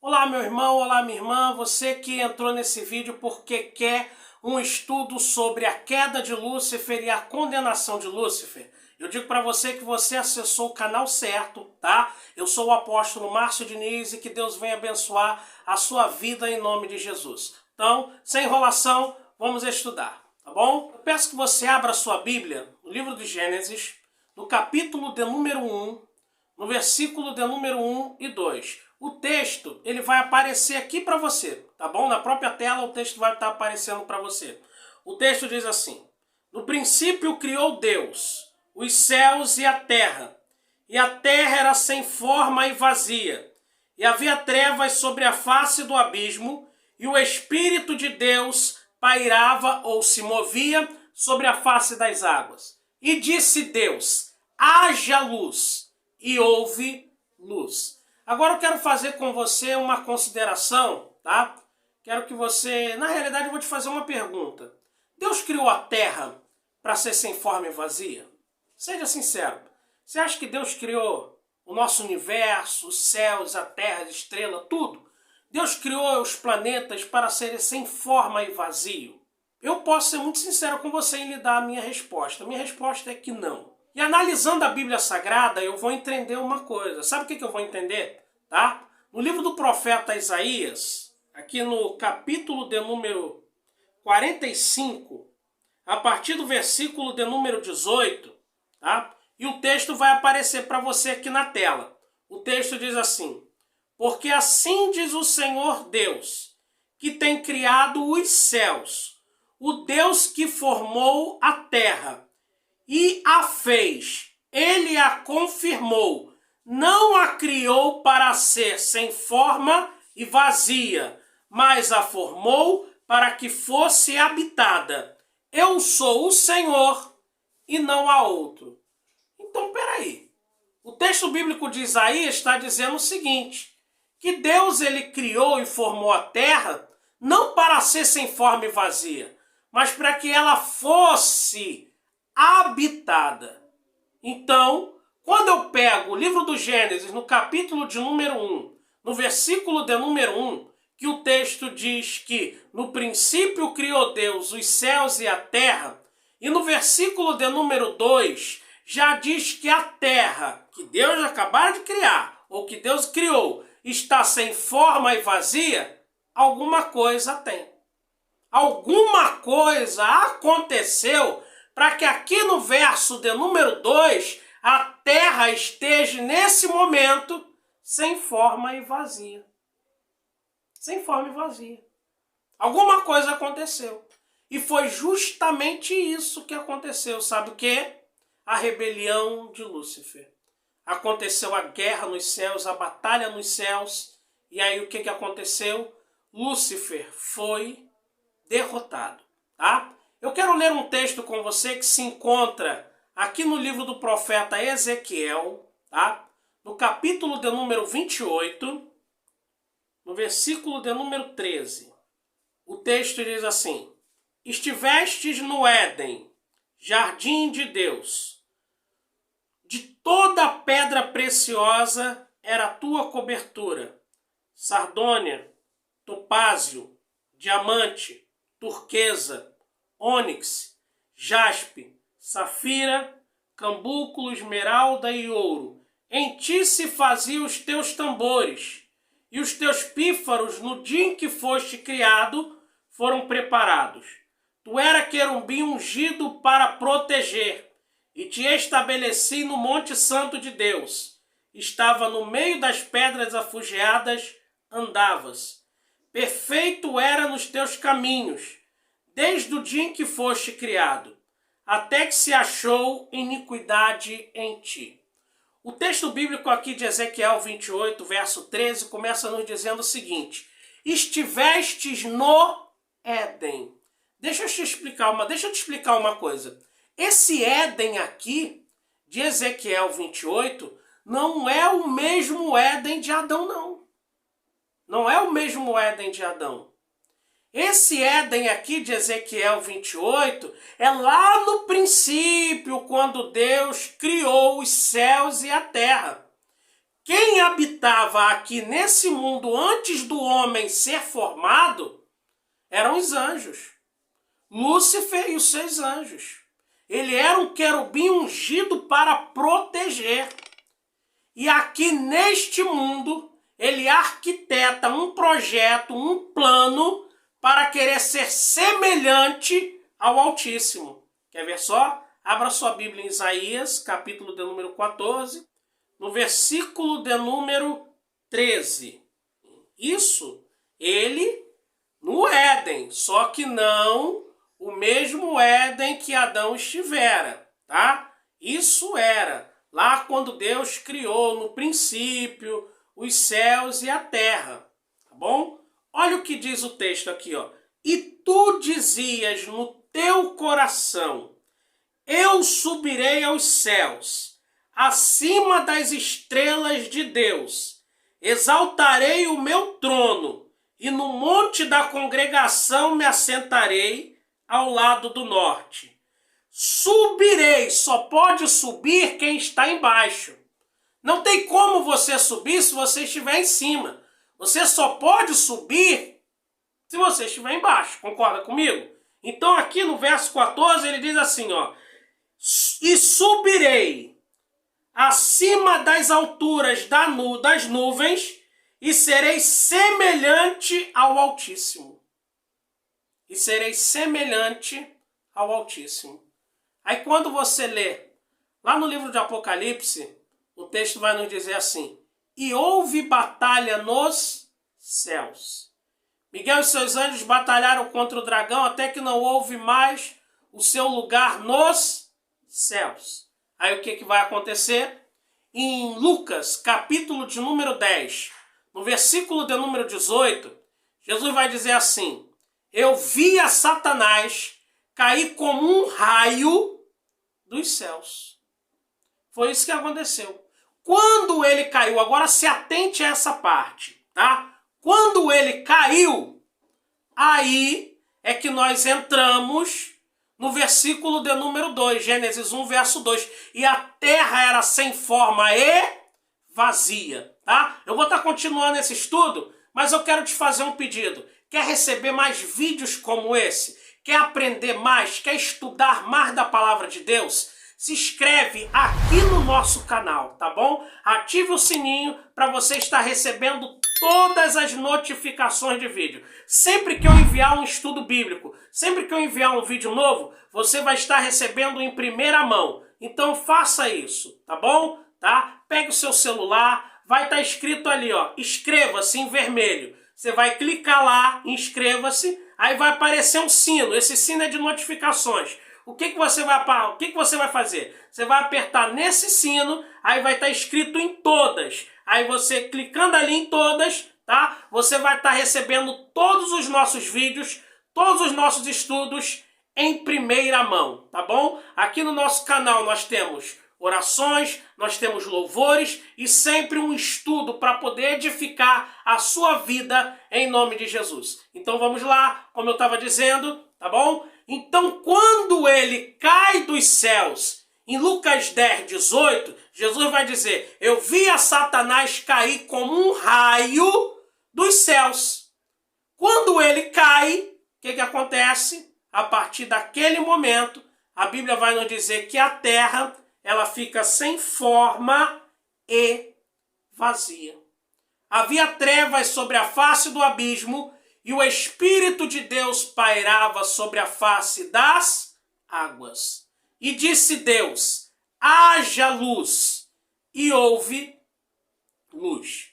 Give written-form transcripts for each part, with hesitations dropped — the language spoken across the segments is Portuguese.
Olá, meu irmão, olá, minha irmã, você que entrou nesse vídeo porque quer um estudo sobre a queda de Lúcifer e a condenação de Lúcifer. Eu digo para você que você acessou o canal certo, tá? Eu sou o apóstolo Márcio Diniz e que Deus venha abençoar a sua vida em nome de Jesus. Então, sem enrolação, vamos estudar, tá bom? Eu peço que você abra a sua Bíblia no livro de Gênesis, no capítulo de número 1, no versículo de número 1 e 2. O texto, ele vai aparecer aqui para você, tá bom? Na própria tela o texto vai estar aparecendo para você. O texto diz assim: no princípio criou Deus os céus e a terra era sem forma e vazia, e havia trevas sobre a face do abismo, e o Espírito de Deus pairava ou se movia sobre a face das águas. E disse Deus: haja luz, e houve luz. Agora eu quero fazer com você uma consideração, tá? Quero que você... Na realidade eu vou te fazer uma pergunta. Deus criou a terra para ser sem forma e vazia? Seja sincero. Você acha que Deus criou o nosso universo, os céus, a terra, a estrela, tudo? Deus criou os planetas para serem sem forma e vazio? Eu posso ser muito sincero com você em lhe dar a minha resposta. A minha resposta é que não. E analisando a Bíblia Sagrada, eu vou entender uma coisa. Sabe o que eu vou entender? Tá? No livro do profeta Isaías, aqui no capítulo de número 45, a partir do versículo de número 18, tá? E o texto vai aparecer para você aqui na tela. O texto diz assim: porque assim diz o Senhor Deus, que tem criado os céus, o Deus que formou a terra, e a fez, ele a confirmou, não a criou para ser sem forma e vazia, mas a formou para que fosse habitada. Eu sou o Senhor e não há outro. Então, peraí. O texto bíblico de Isaías está dizendo o seguinte, que Deus ele criou e formou a terra não para ser sem forma e vazia, mas para que ela fosse habitada. Então, quando eu pego o livro do Gênesis, no capítulo de número 1, no versículo de número 1, que o texto diz que no princípio criou Deus os céus e a terra, e no versículo de número 2, já diz que a terra, que Deus acabara de criar, ou que Deus criou, está sem forma e vazia, alguma coisa tem. Alguma coisa aconteceu para que aqui no verso de número 2, a terra esteja nesse momento sem forma e vazia. Sem forma e vazia. Alguma coisa aconteceu. E foi justamente isso que aconteceu. Sabe o quê? A rebelião de Lúcifer. Aconteceu a guerra nos céus, a batalha nos céus. E aí o que aconteceu? Lúcifer foi derrotado. Tá? Eu quero ler um texto com você que se encontra aqui no livro do profeta Ezequiel, tá? No capítulo de número 28, no versículo de número 13. O texto diz assim: estivestes no Éden, jardim de Deus. De toda pedra preciosa era a tua cobertura, sardônia, topázio, diamante, turquesa, ônix, jaspe, safira, cambúculo, esmeralda e ouro. Em ti se faziam os teus tambores, e os teus pífaros, no dia em que foste criado, foram preparados. Tu era querubim ungido para proteger, e te estabeleci no monte santo de Deus. Estava no meio das pedras afugeadas, andavas. Perfeito era nos teus caminhos, desde o dia em que foste criado, até que se achou iniquidade em ti. O texto bíblico aqui de Ezequiel 28, verso 13, começa nos dizendo o seguinte: estivestes no Éden. Deixa eu te explicar uma coisa. Esse Éden aqui, de Ezequiel 28, não é o mesmo Éden de Adão, não. Não é o mesmo Éden de Adão. Esse Éden aqui de Ezequiel 28 é lá no princípio, quando Deus criou os céus e a terra. quem habitava aqui nesse mundo antes do homem ser formado eram os anjos. Lúcifer e os seus anjos. Ele era um querubim ungido para proteger. E aqui neste mundo, ele arquiteta um projeto, um plano para querer ser semelhante ao Altíssimo. Quer ver só? Abra sua Bíblia em Isaías, capítulo de número 14, no versículo de número 13. Isso, ele no Éden, só que não o mesmo Éden que Adão estivera, tá? Isso era lá quando Deus criou no princípio os céus e a terra, tá bom? Olha o que diz o texto aqui, ó. E tu dizias no teu coração: eu subirei aos céus, acima das estrelas de Deus, exaltarei o meu trono, e no monte da congregação me assentarei ao lado do norte. Subirei, só pode subir quem está embaixo. Não tem como você subir se você estiver em cima. Você só pode subir se você estiver embaixo. Concorda comigo? Então aqui no verso 14 ele diz assim, ó: e subirei acima das alturas das nuvens e serei semelhante ao Altíssimo. E serei semelhante ao Altíssimo. Aí quando você lê lá no livro de Apocalipse, o texto vai nos dizer assim: e houve batalha nos céus. Miguel e seus anjos batalharam contra o dragão até que não houve mais o seu lugar nos céus. Aí o que vai acontecer? Em Lucas, capítulo de número 10, no versículo de número 18, Jesus vai dizer assim: eu vi a Satanás cair como um raio dos céus. Foi isso que aconteceu. Quando ele caiu, agora se atente a essa parte, tá? Quando ele caiu, aí é que nós entramos no versículo de número 2, Gênesis 1, verso 2. E a terra era sem forma e vazia, tá? Eu vou estar continuando esse estudo, mas eu quero te fazer um pedido. Quer receber mais vídeos como esse? Quer aprender mais? Quer estudar mais da palavra de Deus? Se inscreve aqui no nosso canal, tá bom? Ative o sininho para você estar recebendo todas as notificações de vídeo. Sempre que eu enviar um estudo bíblico, sempre que eu enviar um vídeo novo, você vai estar recebendo em primeira mão. Então faça isso, tá bom? Tá? Pegue o seu celular, vai estar escrito ali, ó, inscreva-se em vermelho. Você vai clicar lá, inscreva-se, aí vai aparecer um sino. Esse sino é de notificações. O que você vai fazer? Você vai apertar nesse sino, aí vai estar escrito em todas. Aí você clicando ali em todas, tá? Você vai estar recebendo todos os nossos vídeos, todos os nossos estudos em primeira mão, tá bom? Aqui no nosso canal nós temos orações, nós temos louvores e sempre um estudo para poder edificar a sua vida em nome de Jesus. Então vamos lá, como eu estava dizendo, tá bom? Então quando ele cai dos céus, em Lucas 10, 18, Jesus vai dizer: eu vi a Satanás cair como um raio dos céus. Quando ele cai, o que acontece? A partir daquele momento, a Bíblia vai nos dizer que a terra ela fica sem forma e vazia. Havia trevas sobre a face do abismo e o Espírito de Deus pairava sobre a face das águas. E disse Deus: haja luz, e houve luz.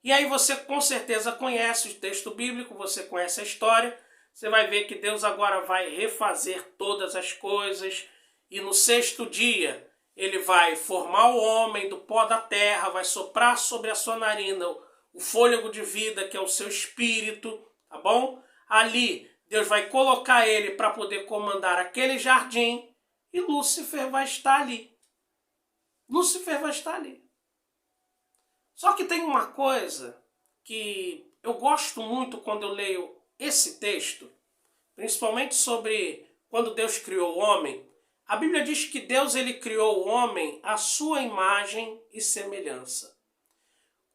E aí você com certeza conhece o texto bíblico, você conhece a história, você vai ver que Deus agora vai refazer todas as coisas, e no sexto dia ele vai formar o homem do pó da terra, vai soprar sobre a sua narina o fôlego de vida, que é o seu espírito, tá bom? Ali Deus vai colocar ele para poder comandar aquele jardim, e Lúcifer vai estar ali. Lúcifer vai estar ali. Só que tem uma coisa que eu gosto muito quando eu leio esse texto, principalmente sobre quando Deus criou o homem. A Bíblia diz que Deus ele criou o homem à sua imagem e semelhança.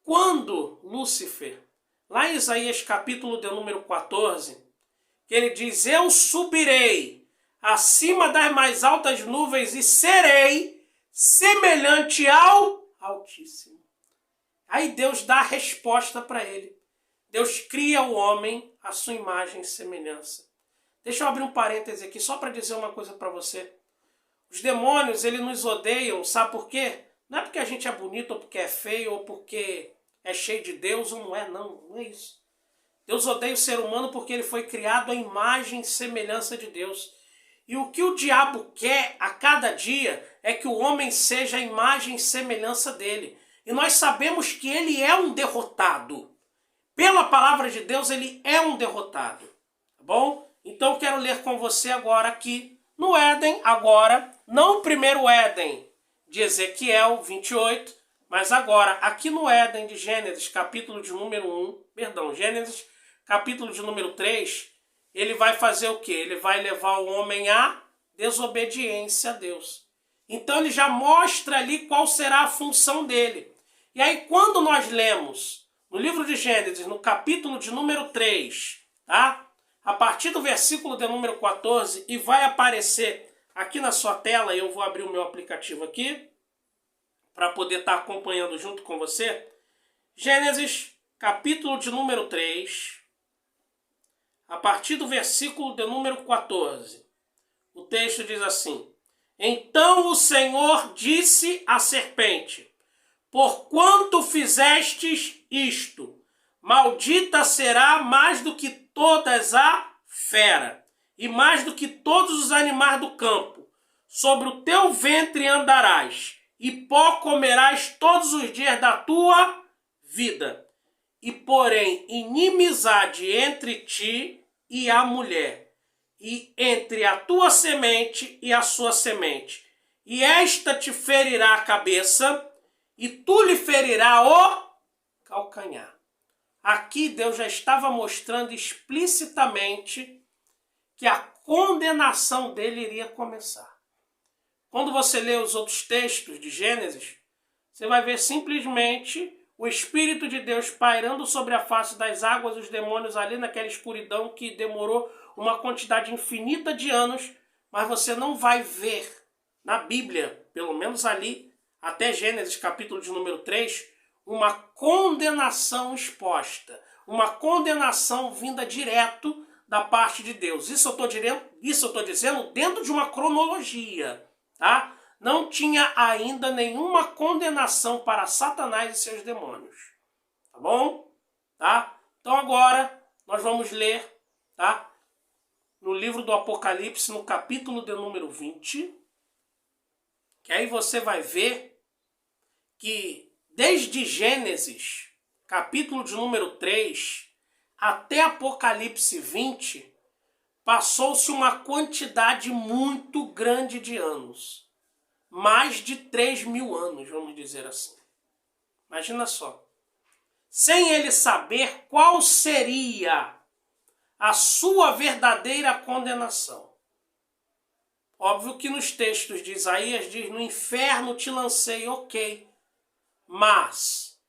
quando Lúcifer, lá em Isaías capítulo de número 14, que ele diz, eu subirei acima das mais altas nuvens e serei semelhante ao Altíssimo. Aí Deus dá a resposta para ele. Deus cria o homem à sua imagem e semelhança. Deixa eu abrir um parêntese aqui só para dizer uma coisa para você. Os demônios, eles nos odeiam, sabe por quê? Não é porque a gente é bonito, ou porque é feio, ou porque é cheio de Deus, ou não é, não. Não é isso. Deus odeia o ser humano porque ele foi criado à imagem e semelhança de Deus. E o que o diabo quer a cada dia é que o homem seja a imagem e semelhança dele. E nós sabemos que ele é um derrotado. Pela palavra de Deus, ele é um derrotado. Tá bom? Então eu quero ler com você agora aqui no Éden, agora, não o primeiro Éden de Ezequiel 28, mas agora aqui no Éden de Gênesis, capítulo de número 1, Gênesis, capítulo de número 3, ele vai fazer o quê? Ele vai levar o homem à desobediência a Deus. Então ele já mostra ali qual será a função dele. E aí quando nós lemos no livro de Gênesis, no capítulo de número 3, tá? A partir do versículo de número 14, e vai aparecer aqui na sua tela, eu vou abrir o meu aplicativo aqui, para poder estar acompanhando junto com você. Gênesis, capítulo de número 3, a partir do versículo de número 14. O texto diz assim, então o Senhor disse à serpente, porquanto fizestes isto, maldita será mais do que todas a fera, e mais do que todos os animais do campo. Sobre o teu ventre andarás, e pó comerás todos os dias da tua vida. E porém inimizade entre ti e a mulher, e entre a tua semente e a sua semente. E esta te ferirá a cabeça, e tu lhe ferirá o calcanhar. Aqui Deus já estava mostrando explicitamente que a condenação dele iria começar. Quando você lê os outros textos de Gênesis, você vai ver simplesmente o Espírito de Deus pairando sobre a face das águas, os demônios ali naquela escuridão que demorou uma quantidade infinita de anos, mas você não vai ver na Bíblia, pelo menos ali, até Gênesis capítulo de número 3, uma condenação exposta, uma condenação vinda direto da parte de Deus. Isso eu estou dizendo dentro de uma cronologia, tá? Não tinha ainda nenhuma condenação para Satanás e seus demônios, tá bom? Tá? Então agora nós vamos ler, tá? No livro do Apocalipse, no capítulo de número 20, que aí você vai ver que desde Gênesis, capítulo de número 3, até Apocalipse 20, passou-se uma quantidade muito grande de anos. Mais de 3.000 anos, vamos dizer assim. Imagina só. Sem ele saber qual seria a sua verdadeira condenação. Óbvio que nos textos de Isaías diz, no inferno te lancei, ok. Mas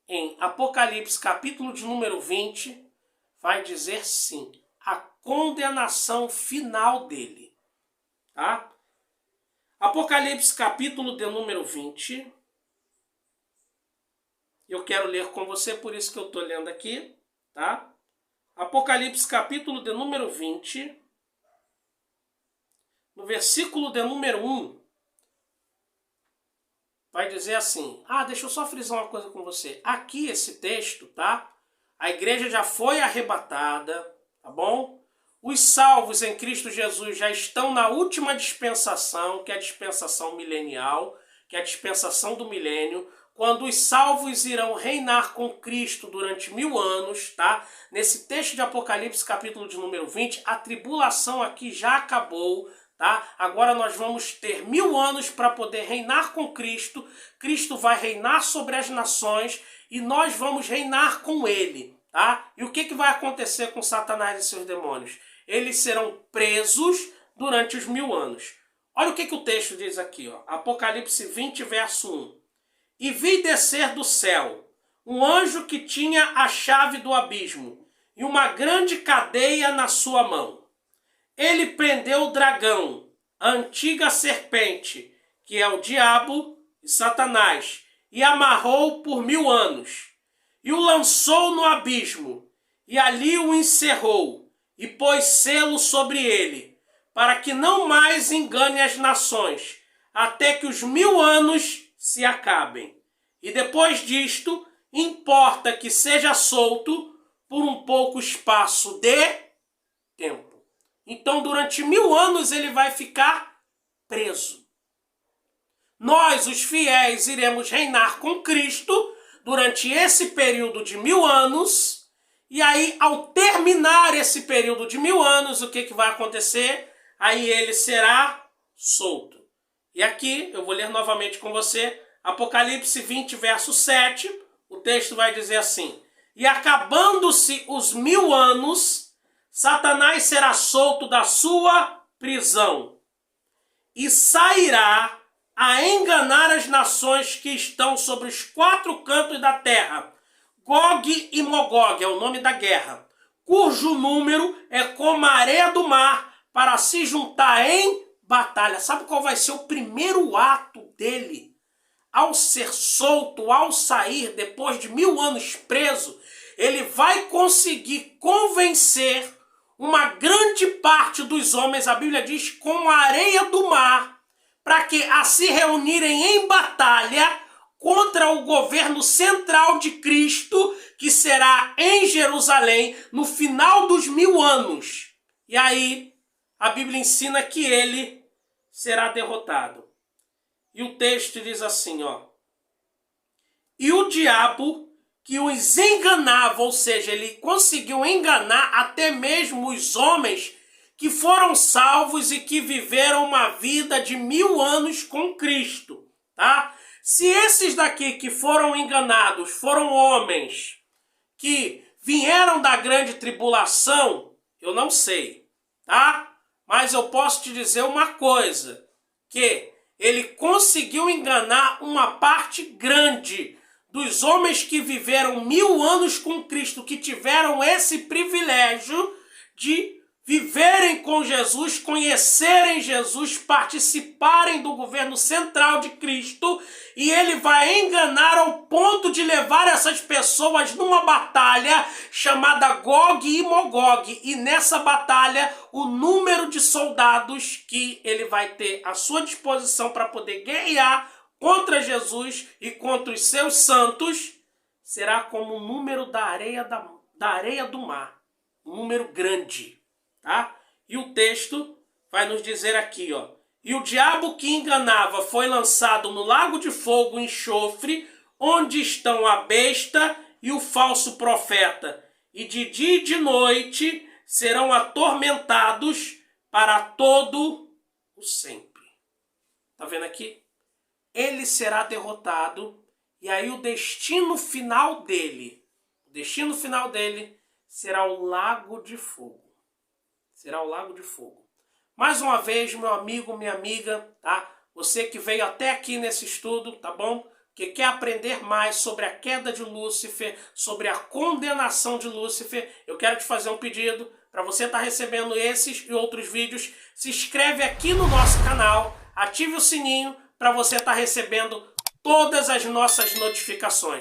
em Apocalipse, capítulo de número 20, vai dizer sim, a condenação final dele. Tá? Apocalipse, capítulo de número 20. Eu quero ler com você, por isso que eu estou lendo aqui. Tá? Apocalipse, capítulo de número 20. No versículo de número 1. Vai dizer assim, deixa eu só frisar uma coisa com você. Aqui esse texto, tá? A igreja já foi arrebatada, tá bom? Os salvos em Cristo Jesus já estão na última dispensação, que é a dispensação milenial, que é a dispensação do milênio, quando os salvos irão reinar com Cristo durante 1000 anos, tá? Nesse texto de Apocalipse, capítulo de número 20, a tribulação aqui já acabou, tá? Agora nós vamos ter 1000 anos para poder reinar com Cristo. Cristo vai reinar sobre as nações e nós vamos reinar com ele, tá? E o que vai acontecer com Satanás e seus demônios? Eles serão presos durante os 1000 anos. Olha o que o texto diz aqui, ó. Apocalipse 20, verso 1. E vi descer do céu um anjo que tinha a chave do abismo e uma grande cadeia na sua mão. Ele prendeu o dragão, a antiga serpente, que é o diabo e Satanás, e amarrou por 1000 anos, e o lançou no abismo, e ali o encerrou, e pôs selo sobre ele, para que não mais engane as nações, até que os 1000 anos se acabem. E depois disto, importa que seja solto por um pouco espaço de tempo. Então, durante 1000 anos, ele vai ficar preso. Nós, os fiéis, iremos reinar com Cristo durante esse período de 1000 anos. E aí, ao terminar esse período de 1000 anos, o que vai acontecer? Aí ele será solto. E aqui, eu vou ler novamente com você, Apocalipse 20, verso 7, o texto vai dizer assim: e acabando-se os 1000 anos, Satanás será solto da sua prisão e sairá a enganar as nações que estão sobre os 4 cantos da terra. Gog e Magog é o nome da guerra, cujo número é como a areia do mar, para se juntar em batalha. Sabe qual vai ser o primeiro ato dele? Ao ser solto, ao sair, depois de 1000 anos preso, ele vai conseguir convencer uma grande parte dos homens, a Bíblia diz, como a areia do mar, para que a se reunirem em batalha contra o governo central de Cristo, que será em Jerusalém no final dos 1000 anos. E aí, a Bíblia ensina que ele será derrotado. E o texto diz assim, ó: e o diabo que os enganava, ou seja, ele conseguiu enganar até mesmo os homens que foram salvos e que viveram uma vida de 1000 anos com Cristo, tá? Se esses daqui que foram enganados foram homens que vieram da grande tribulação, eu não sei, tá? Mas eu posso te dizer uma coisa, que ele conseguiu enganar uma parte grande dos homens que viveram 1000 anos com Cristo, que tiveram esse privilégio de viverem com Jesus, conhecerem Jesus, participarem do governo central de Cristo, e ele vai enganar ao ponto de levar essas pessoas numa batalha chamada Gog e Magog, e nessa batalha o número de soldados que ele vai ter à sua disposição para poder guerrear contra Jesus e contra os seus santos será como o número da areia do mar, um número grande. Tá? E o texto vai nos dizer aqui, ó: e o diabo que enganava foi lançado no lago de fogo e enxofre, onde estão a besta e o falso profeta, e de dia e de noite serão atormentados para todo o sempre. Tá vendo aqui? Ele será derrotado, e aí o destino final dele será o lago de fogo. Será o lago de fogo. Mais uma vez, meu amigo, minha amiga, tá? Você que veio até aqui nesse estudo, tá bom? Que quer aprender mais sobre a queda de Lúcifer, sobre a condenação de Lúcifer, eu quero te fazer um pedido para você estar recebendo esses e outros vídeos. Se inscreve aqui no nosso canal, ative o sininho para você estar recebendo todas as nossas notificações.